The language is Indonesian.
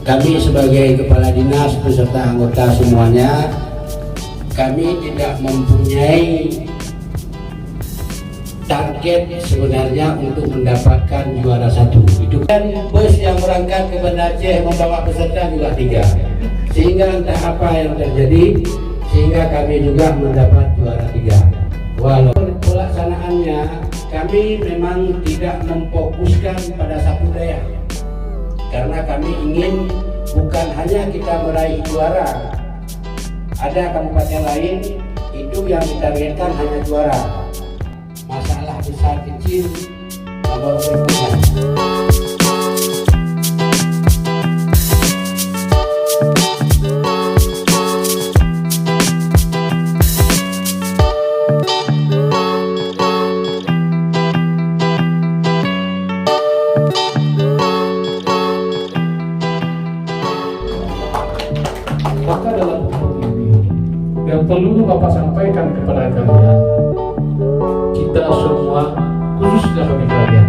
Kami sebagai kepala dinas beserta anggota semuanya, kami tidak mempunyai target sebenarnya untuk mendapatkan juara 1. Itu kan bus yang berangkat ke Banda Aceh membawa peserta juga 3, sehingga entah apa yang terjadi sehingga kami juga mendapat juara 3. Walaupun pelaksanaannya kami memang tidak memfokuskan pada satu daerah, karena kami ingin bukan hanya kita meraih juara, ada kabupaten lain itu yang ditargetkan hanya juara. Masalah besar kecil nomor berikutnya. Maka dalam hal ini yang perlu Bapak sampaikan kepada kalian, kita semua khususnya bagi kalian,